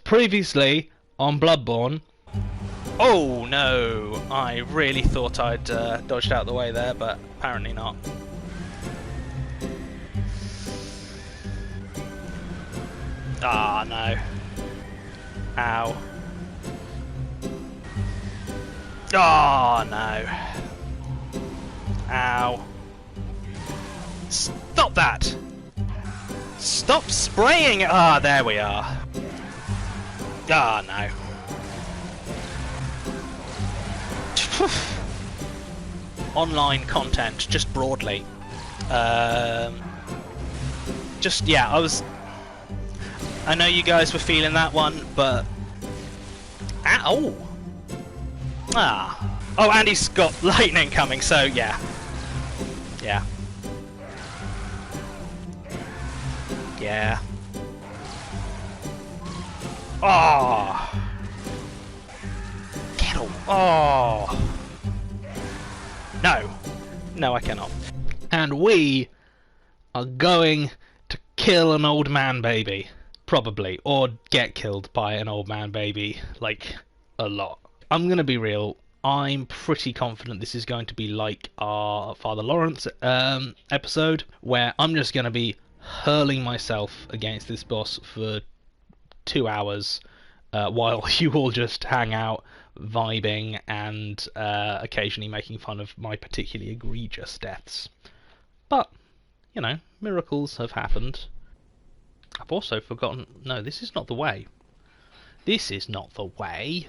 Previously on Bloodborne. Oh no! I really thought I'd dodged out the way there, but apparently not. Ah, no. Ow. Oh no. Ow. Stop that! Stop spraying! Ah, there we are. Ah, no. Online content, just broadly. Just, yeah, I know you guys were feeling that one, but... Ow! Ah. Oh, and he's got lightning coming, so yeah. Yeah. Yeah. Oh. Kettle. Oh. No. No, I cannot. And we are going to kill an old man baby. Probably. Or get killed by an old man baby. Like, a lot. I'm gonna be real. I'm pretty confident this is going to be like our Father Lawrence episode, where I'm just gonna be hurling myself against this boss for 2 hours while you all just hang out, vibing, and occasionally making fun of my particularly egregious deaths. But, you know, miracles have happened. I've also forgotten... No, this is not the way. This is not the way.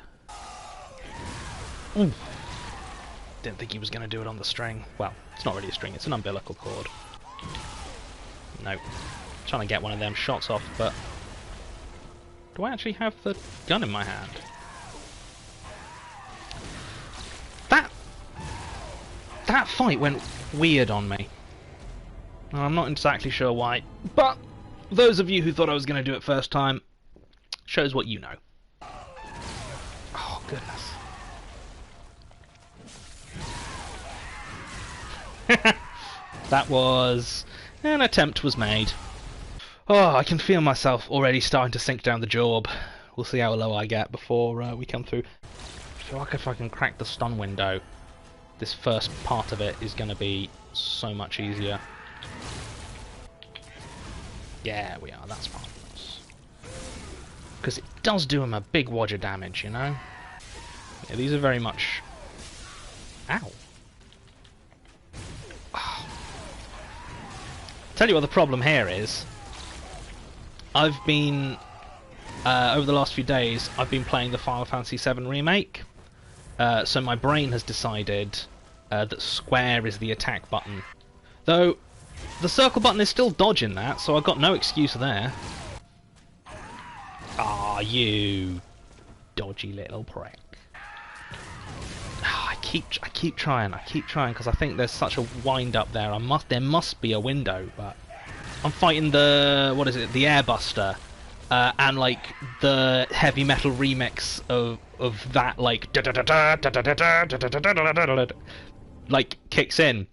Ooh. Didn't think he was going to do it on the string. Well, it's not really a string, it's an umbilical cord. Nope. Trying to get one of them shots off, but... Do I actually have the gun in my hand? That fight went weird on me. I'm not exactly sure why, but those of you who thought I was going to do it first time, shows what you know. Oh, goodness. That was... an attempt was made. Oh, I can feel myself already starting to sink down the job. We'll see how low I get before we come through. I feel like if I can crack the stun window, this first part of it is going to be so much easier. Yeah, we are. That's marvellous. Because it does do him a big wodge of damage, you know? Yeah, these are very much... Ow. Tell you what the problem here is. I've been, over the last few days, I've been playing the Final Fantasy VII Remake. So my brain has decided that square is the attack button. Though, the circle button is still dodging that, so I've got no excuse there. Ah, you dodgy little prick. I keep trying, because I think there's such a wind up there. There must be a window, but I'm fighting the, what is it, the Airbuster, and like the heavy metal remix of that, like kicks in,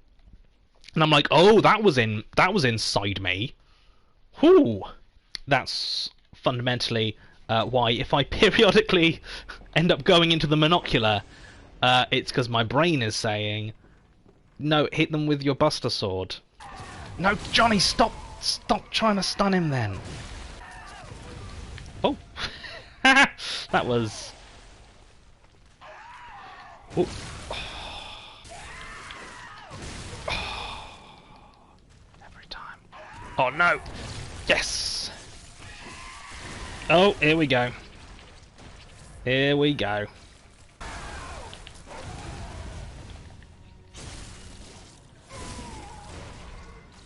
and I'm like, oh, that was inside me. Whoo! That's fundamentally why if I periodically end up going into the monocular. It's because my brain is saying, no, hit them with your Buster Sword. No, Johnny, stop trying to stun him then. Oh. That was... Oh. Every time. Oh, no. Yes. Oh, here we go. Here we go.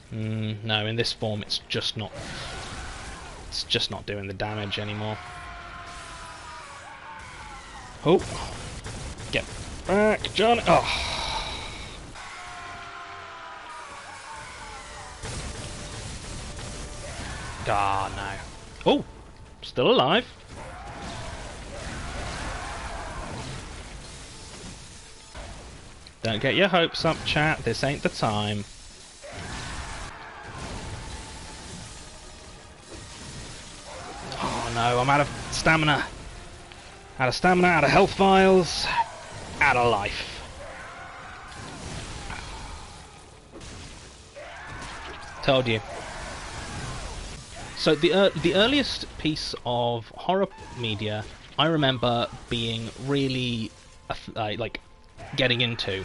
No, in this form it's just not doing the damage anymore. Oh, get back, John! Oh, ah, no. Oh, still alive. Don't get your hopes up, chat. This ain't the time. Oh no, I'm out of stamina. Out of stamina, out of health vials, out of life. Told you. So the earliest piece of horror media I remember being really like getting into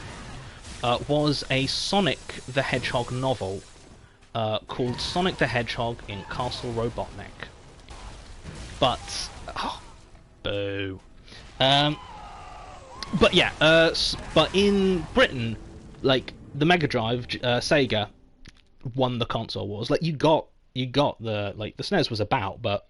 was a Sonic the Hedgehog novel called Sonic the Hedgehog in Castle Robotnik. But boo. But yeah, but in Britain, like the Mega Drive, Sega won the console wars. Like you got the the SNES was about, but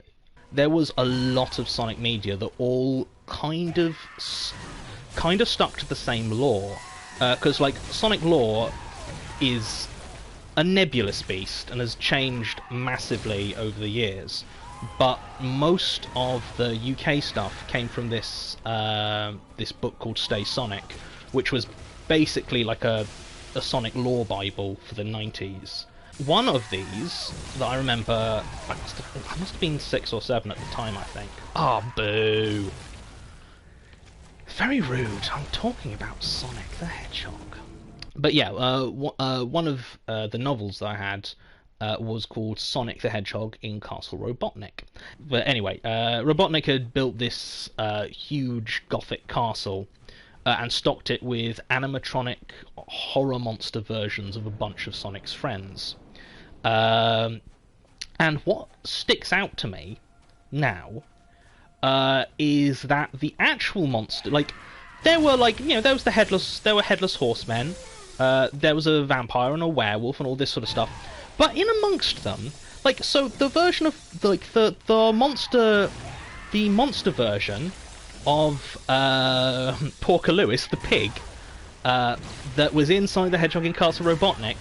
there was a lot of Sonic media that all kind of stuck to the same lore, because like Sonic lore is a nebulous beast and has changed massively over the years. But most of the UK stuff came from this this book called Stay Sonic, which was basically like a Sonic lore bible for the 90s. One of these that I remember, I must have been 6 or 7 at the time, I think. Oh, boo! Very rude. I'm talking about Sonic the Hedgehog. But yeah, one of the novels that I had was called Sonic the Hedgehog in Castle Robotnik. But anyway, Robotnik had built this huge gothic castle and stocked it with animatronic horror monster versions of a bunch of Sonic's friends. And what sticks out to me now is that the actual monster, like, there were there were headless horsemen, there was a vampire and a werewolf and all this sort of stuff. But in amongst them, like, so the version of the monster version of Porker Lewis, the pig, that was in Sonic the Hedgehog in Castle Robotnik,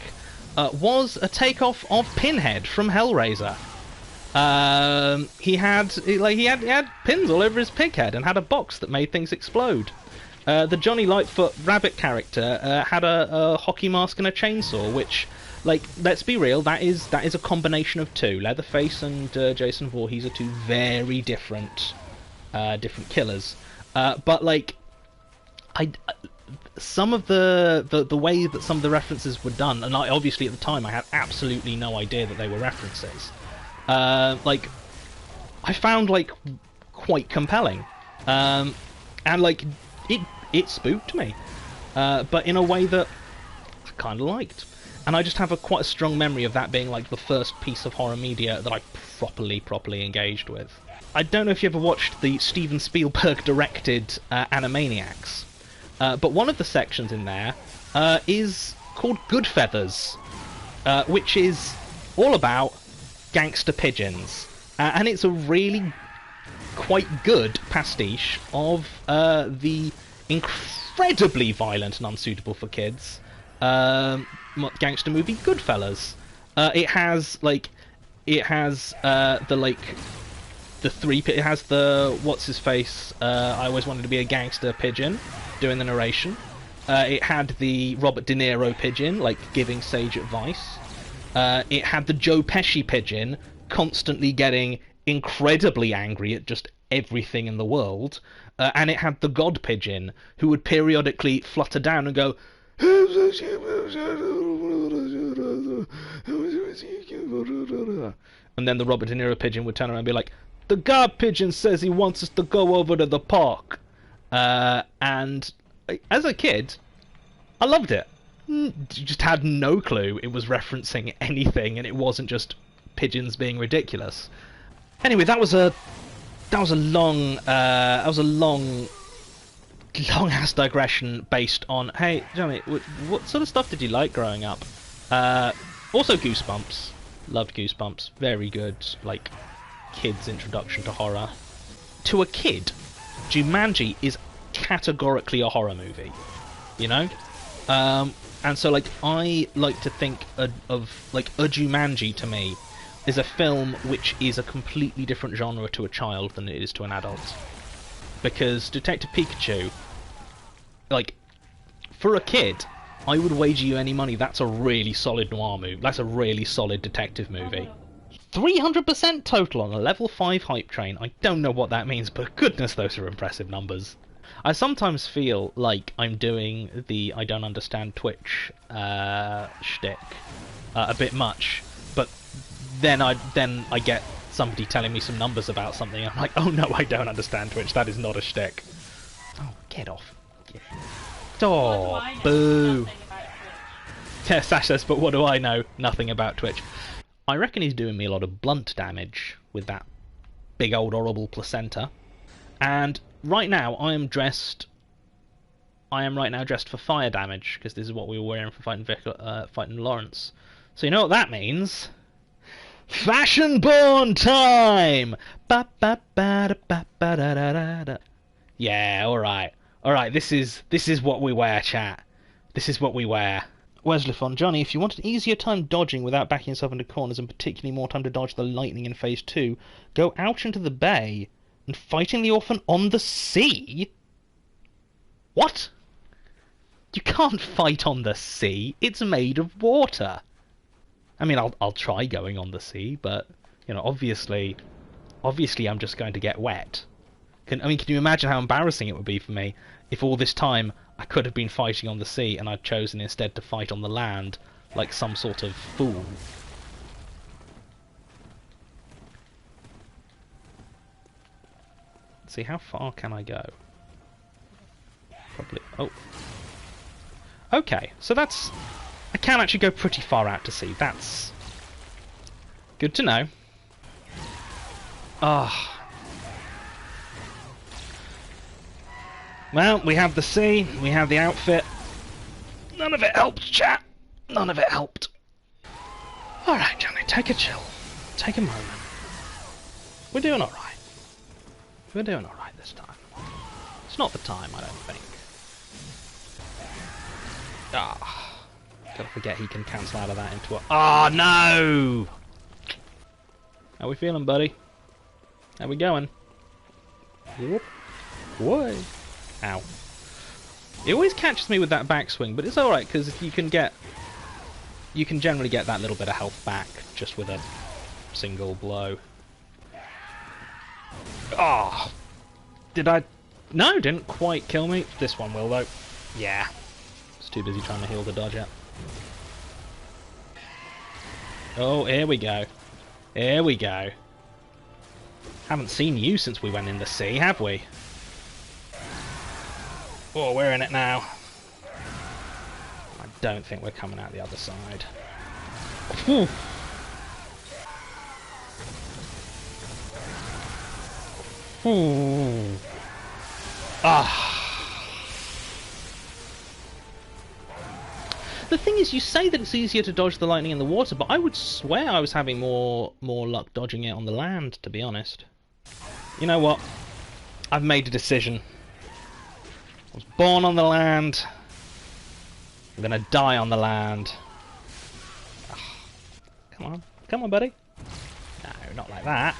was a takeoff of Pinhead from Hellraiser. He had pins all over his pig head and had a box that made things explode. The Johnny Lightfoot rabbit character had a hockey mask and a chainsaw, which, like, let's be real, that is a combination of two. Leatherface and Jason Voorhees are two very different killers. But like, some of the way that some of the references were done, and obviously at the time I had absolutely no idea that they were references. Like, I found like quite compelling, and like it spooked me, but in a way that I kind of liked. And I just have quite a strong memory of that being like the first piece of horror media that I properly engaged with. I don't know if you ever watched the Steven Spielberg directed Animaniacs, but one of the sections in there is called Good Feathers, which is all about gangster pigeons, and it's a really quite good pastiche of the incredibly violent and unsuitable for kids gangster movie Goodfellas. It has the what's his face, I always wanted to be a gangster pigeon doing the narration. It had the Robert De Niro pigeon, like, giving sage advice. It had the Joe Pesci pigeon constantly getting incredibly angry at just everything in the world. And it had the God pigeon, who would periodically flutter down and go, and then the Robert De Niro pigeon would turn around and be like, the God pigeon says he wants us to go over to the park. And as a kid, I loved it. Just had no clue it was referencing anything, and it wasn't just pigeons being ridiculous. Anyway, that was a long ass digression based on, hey Johnny, what sort of stuff did you like growing up? Also Goosebumps. Loved Goosebumps. Very good, like, kids' introduction to horror. To a kid, Jumanji is categorically a horror movie, you know? And so, like, I like to think of like, a Jumanji to me is a film which is a completely different genre to a child than it is to an adult. Because Detective Pikachu, like, for a kid, I would wager you any money that's a really solid noir movie. That's a really solid detective movie. 300% total on a level 5 hype train. I don't know what that means, but goodness, those are impressive numbers. I sometimes feel like I'm doing the I don't understand Twitch shtick a bit much, but then I get somebody telling me some numbers about something. I'm like, oh no, I don't understand Twitch. That is not a shtick. Oh, get off. Yeah. Oh, boo. Yeah, Sash says, but what do I know? Nothing about Twitch. I reckon he's doing me a lot of blunt damage with that big old horrible placenta. And right now I am right now dressed for fire damage, because this is what we were wearing for fighting Lawrence. So you know what that means? Fashionborn time! Ba ba ba da ba ba da da da da. Yeah, alright. Alright, this is what we wear, chat. This is what we wear. Wesley Fon, Johnny, if you want an easier time dodging without backing yourself into corners, and particularly more time to dodge the lightning in Phase 2, go out into the bay and fighting the Orphan on the sea? What? You can't fight on the sea. It's made of water. I mean, I'll try going on the sea, but, you know, obviously I'm just going to get wet. Can you imagine how embarrassing it would be for me if all this time I could have been fighting on the sea and I'd chosen instead to fight on the land like some sort of fool? Let's see, how far can I go? Probably... oh. Okay, so that's... I can actually go pretty far out to sea. That's... good to know. Ah... well, we have the sea, we have the outfit. None of it helped, chat. None of it helped. Alright, Johnny, take a chill. Take a moment. We're doing alright. We're doing alright this time. It's not the time, I don't think. Ah. Gotta forget he can cancel out of that into a... ah, no! How we feeling, buddy? How we going? Whoop. Whoa. Ow. It always catches me with that backswing, but it's alright, because you can generally get that little bit of health back just with a single blow. Ah! Oh, did I... no, didn't quite kill me. This one will, though. Yeah. It's too busy trying to heal the dodge up. Oh, here we go. Here we go. Haven't seen you since we went in the sea, have we? Oh, we're in it now. I don't think we're coming out the other side. Whew. Ooh. Ah. The thing is, you say that it's easier to dodge the lightning in the water, but I would swear I was having more luck dodging it on the land, to be honest. You know what? I've made a decision. I was born on the land. I'm gonna die on the land. Oh, come on, buddy. No, not like that.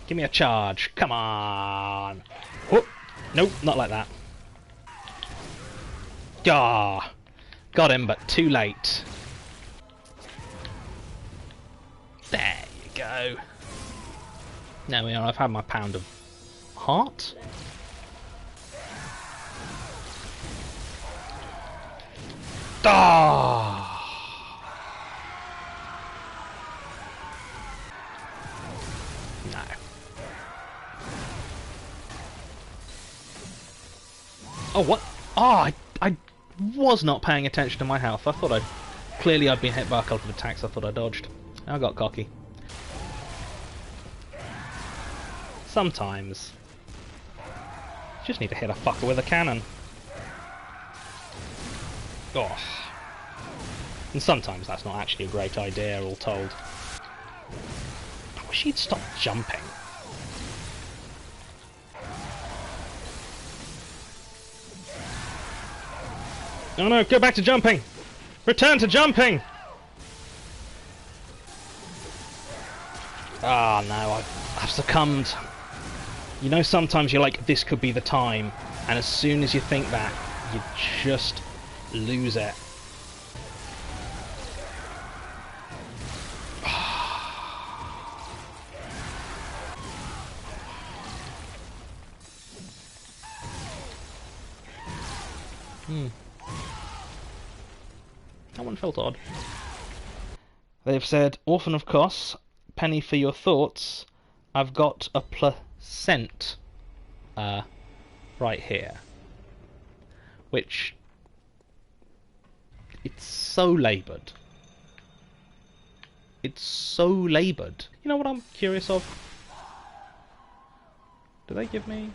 Give me a charge. Come on. Whoop. Nope, not like that. Ah, got him, but too late. There you go. There we are. I've had my pound of heart. Ah! No. Oh, what? Ah, I was not paying attention to my health. I thought clearly I'd been hit by a couple of attacks. I thought I dodged. I got cocky. Sometimes. Just need to hit a fucker with a cannon. Oh. And sometimes that's not actually a great idea, all told. I wish he'd stop jumping. Oh no, go back to jumping! Return to jumping! Ah, no, I've succumbed. You know, sometimes you're like, this could be the time, and as soon as you think that, you just lose it. That one felt odd. They've said, Orphan of course, penny for your thoughts. I've got a placent right here. Which, it's so laboured. It's so laboured. You know what I'm curious of? Do they give me...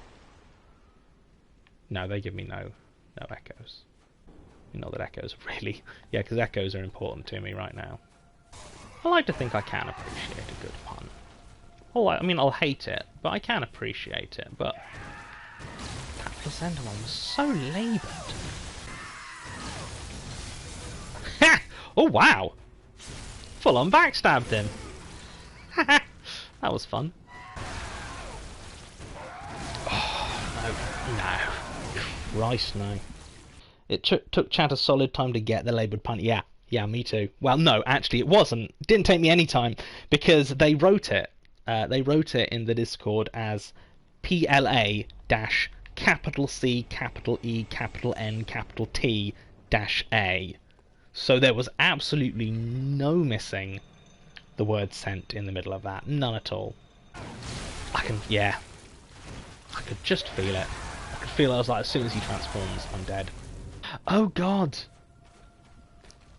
No, they give me no echoes. Not that echoes really... Yeah, because echoes are important to me right now. I like to think I can appreciate a good pun. I mean, I'll hate it, but I can appreciate it, but... That placenta one was so laboured. Ha! Oh, wow! Full on backstabbed him. That was fun. Oh, no. Christ, no. It took chat a solid time to get the laboured pun. Yeah, me too. Well, no, actually it wasn't. It didn't take me any time, because they wrote it. They wrote it in the Discord as PLA dash capital C capital E capital N capital T dash A. So there was absolutely no missing the word sent in the middle of that. None at all. I could just feel it. I could feel it. I was like, as soon as he transforms, I'm dead. Oh god!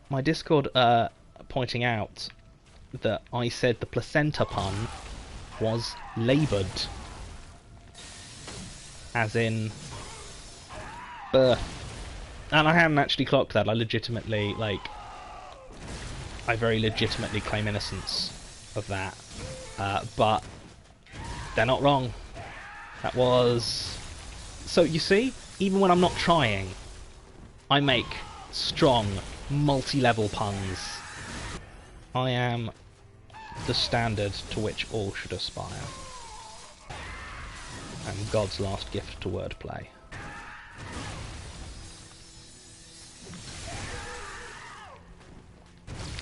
My Discord pointing out that I said the placenta pun was laboured. As in birth. And I hadn't actually clocked that. I legitimately, I very legitimately claim innocence of that. But they're not wrong. That was... So, you see, even when I'm not trying, I make strong, multi-level puns. I am the standard to which all should aspire. I'm God's last gift to wordplay.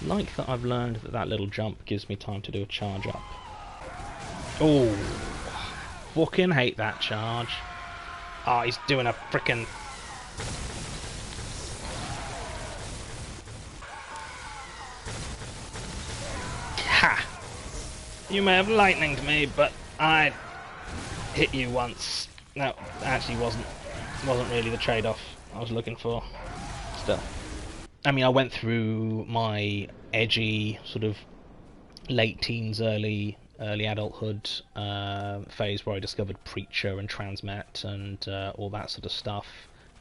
Like that I've learned that little jump gives me time to do a charge up. Oh, fucking hate that charge. Oh, he's doing a frickin'... Ha! You may have lightninged me, but I hit you once. No, actually wasn't really the trade-off I was looking for. Still. I mean, I went through my edgy, sort of late teens, early adulthood phase where I discovered Preacher and Transmet and all that sort of stuff.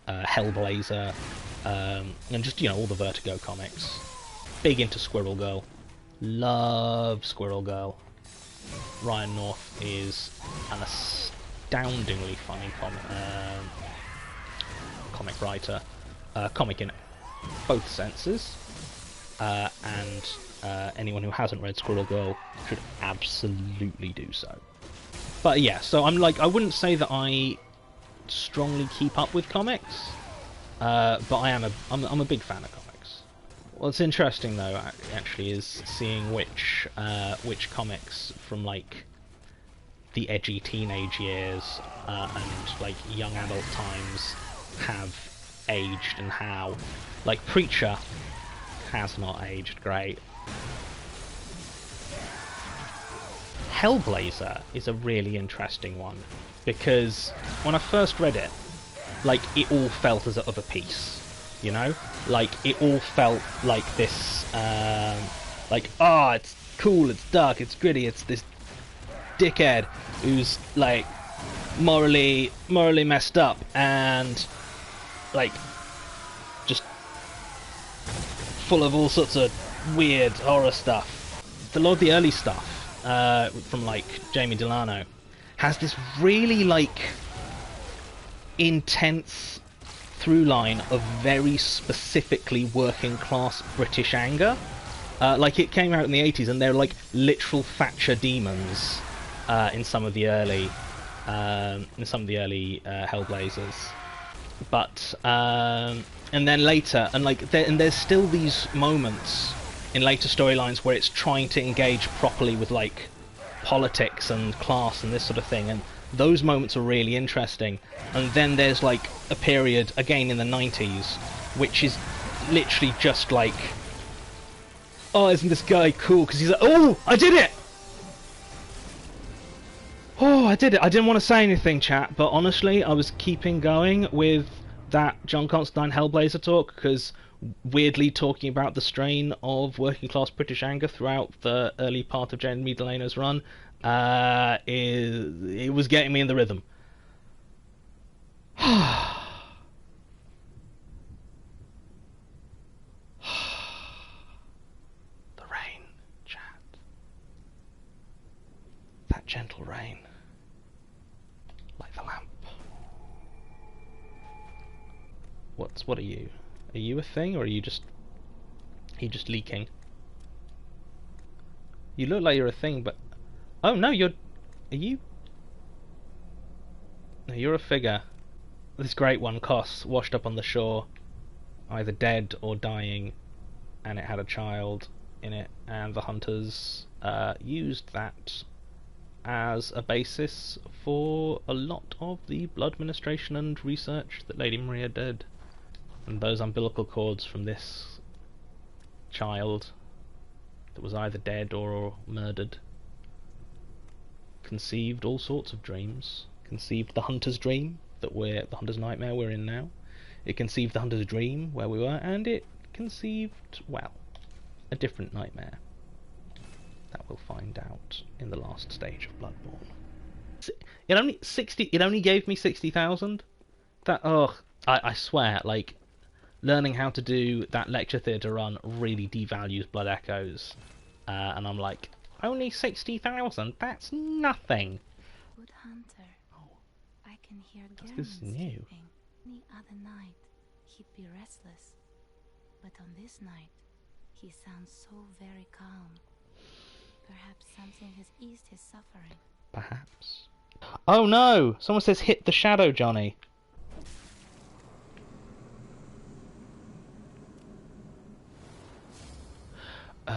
Hellblazer, and just, all the Vertigo comics. Big into Squirrel Girl. Love Squirrel Girl. Ryan North is an astoundingly funny comic writer. Comic in both senses, and anyone who hasn't read Squirrel Girl should absolutely do so. But yeah, so I'm I wouldn't say that I strongly keep up with comics, but I'm a big fan of comics. What's interesting though, actually, is seeing which comics from the edgy teenage years and young adult times have aged and how. Preacher has not aged great. Hellblazer is a really interesting one, because when I first read it, it all felt as of a piece, it all felt like this, it's cool, it's dark, it's gritty, it's this dickhead who's morally messed up and just full of all sorts of weird horror stuff. A lot of the early stuff from Jamie Delano has this really intense through line of very specifically working class British anger. It came out in the 80s and they're literal Thatcher demons in some of the early Hellblazers. But and then later, and there's still these moments in later storylines where it's trying to engage properly with politics and class and this sort of thing, and Those moments are really interesting. And then there's like a period, again in the 90s, which is literally just like, oh, isn't this guy cool? Because he's like, oh, I did it! Oh, I did it. I didn't want to say anything, chat, but honestly, I was keeping going with that John Constantine Hellblazer talk, because weirdly talking about the strain of working class British anger throughout the early part of Jamie Delano's run, it was getting me in the rhythm. The rain, chat. That gentle rain. Like the lamp. What are you? Are you a thing, or are you just leaking? You look like you're a thing, but oh no, are you? No, you're a figure. This great one, Kos, washed up on the shore, either dead or dying, and it had a child in it, and the hunters used that as a basis for a lot of the blood administration and research that Lady Maria did. And those umbilical cords from this child that was either dead or murdered conceived all sorts of dreams. Conceived the hunter's dream that the hunter's nightmare we're in now. It conceived the hunter's dream where we were, and it conceived, well, a different nightmare that we'll find out in the last stage of Bloodborne. It only gave me 60,000. That, I swear, like, learning how to do that lecture theatre run really devalues Blood Echoes, and I'm like, only 60,000? That's nothing. Good hunter. Oh, I can hear this Gibbons is new. sleeping. The other night, he'd be restless, but on this night, he sounds so very calm. Perhaps something has eased his suffering. Perhaps. Oh no! Someone says hit the shadow, Jonny. Oh.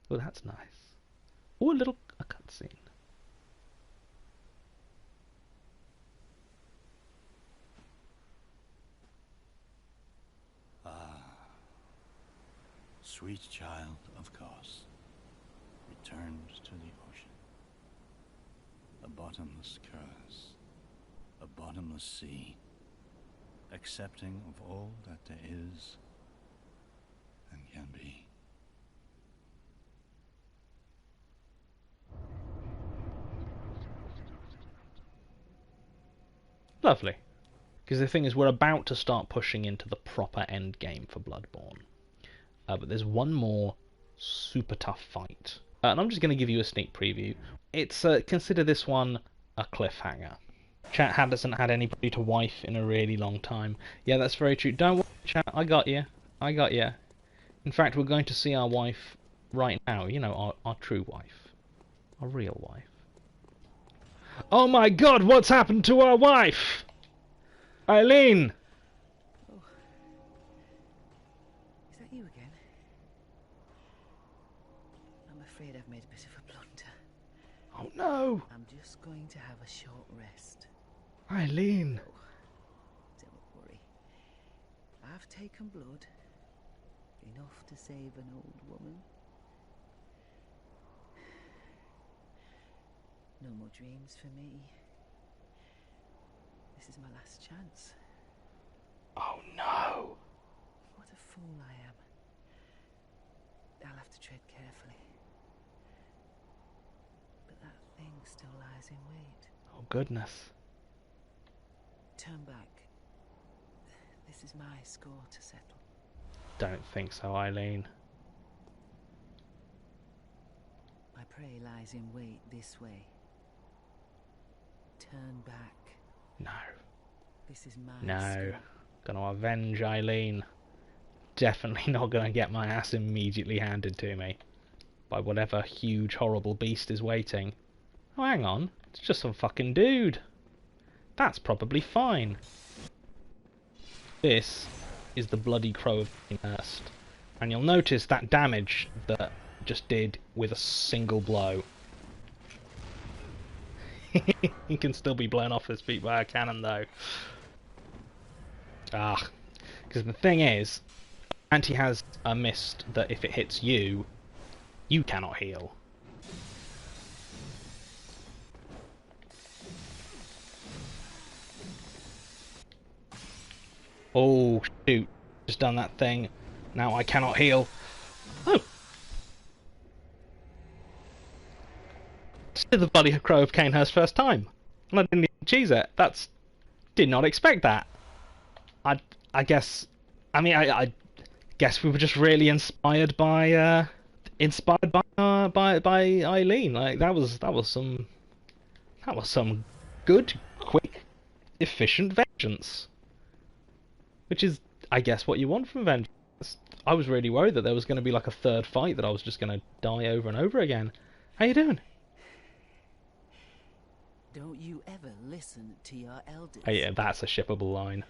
Well, that's nice. Oh, a cutscene. Sweet child of Kos, returned to the ocean. A bottomless curse, a bottomless sea, accepting of all that there is and can be. Lovely. Because the thing is, we're about to start pushing into the proper end game for Bloodborne. But there's one more super tough fight. And I'm just going to give you a sneak preview. It's consider this one a cliffhanger. Chat hasn't had anybody to wife in a really long time. Yeah, that's very true. Don't worry, chat. I got you. I got you. In fact, we're going to see our wife right now. You know, our true wife. Our real wife. Oh my god, what's happened to our wife? Eileen! Oh. Is that you again? I'm afraid I've made a bit of a blunder. Oh no! I'm just going to have a short rest. Eileen! Oh, don't worry. I've taken blood. Enough to save an old woman. No more dreams for me. This is my last chance. Oh no! What a fool I am. I'll have to tread carefully. But that thing still lies in wait. Oh goodness. Turn back. This is my score to settle. Don't think so, Eileen. My prey lies in wait this way. Turn back. No. This is my No. score. Gonna avenge Eileen. Definitely not gonna get my ass immediately handed to me by whatever huge horrible beast is waiting. Oh, hang on. It's just some fucking dude. That's probably fine. This is the Bloody Crow of Cainhurst. And you'll notice that damage that just did with a single blow. He can still be blown off his feet by a cannon, though. Ah, because the thing is, Anti has a mist that if it hits you, you cannot heal. Oh, shoot. Just done that thing. Now I cannot heal. Oh! This is the bloody crow of Cainhurst first time. And I didn't even choose it. That's... Did not expect that. I guess... I mean, I guess we were just really inspired by Eileen. Like, that was some good, quick, efficient vengeance. Which is, I guess, what you want from vengeance. I was really worried that there was going to be like a third fight that I was just going to die over and over again. How you doing? Don't you ever listen to your elders? Oh, yeah, that's a shippable line.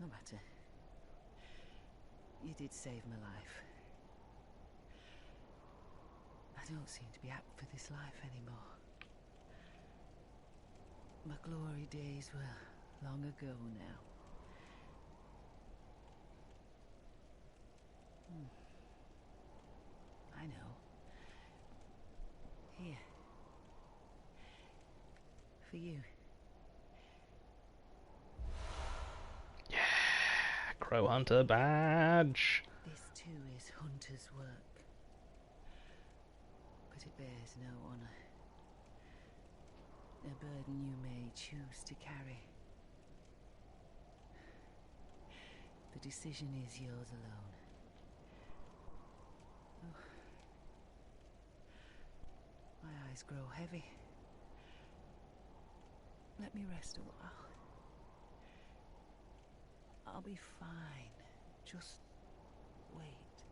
No matter. You did save my life. I don't seem to be apt for this life anymore. My glory days were long ago now. I know. Here. For you. Yeah, Crow Hunter badge. This too is hunter's work. But it bears no honour. A burden you may choose to carry. The decision is yours alone. Oh. My eyes grow heavy. Let me rest a while. I'll be fine. Just wait.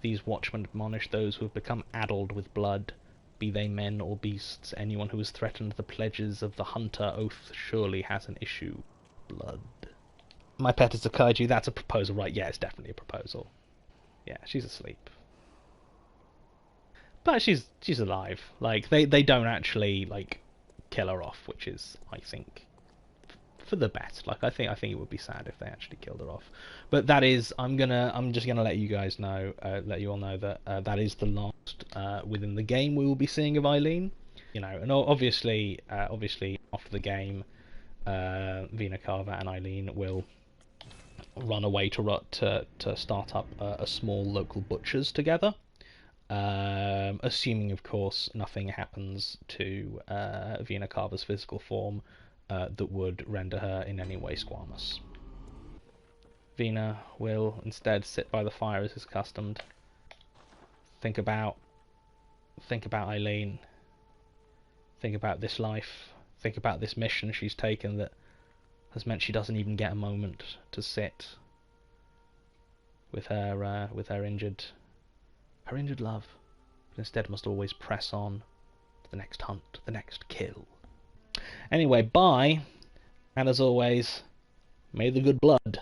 These watchmen admonish those who have become addled with blood, be they men or beasts. Anyone who has threatened the pledges of the hunter oath surely has an issue. Blood. My pet is a kaiju. That's a proposal, right? Yeah, it's definitely a proposal. Yeah, she's asleep. But she's alive. Like, they don't actually, like, kill her off, which is, I think, for the best. Like, I think it would be sad if they actually killed her off. But that is, I'm just gonna let you guys know, let you all know that that is the last within the game we will be seeing of Eileen. You know, and obviously after the game, Vina Carver and Eileen will run away to start up a small local butcher's together. Assuming, of course, nothing happens to Vina Carver's physical form that would render her in any way squamous. Vina will instead sit by the fire as is accustomed. Think about Eileen. Think about this life. Think about this mission she's taken that has meant she doesn't even get a moment to sit with her injured love, but instead must always press on to the next hunt, the next kill. Anyway, bye, and as always, may the good blood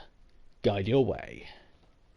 guide your way.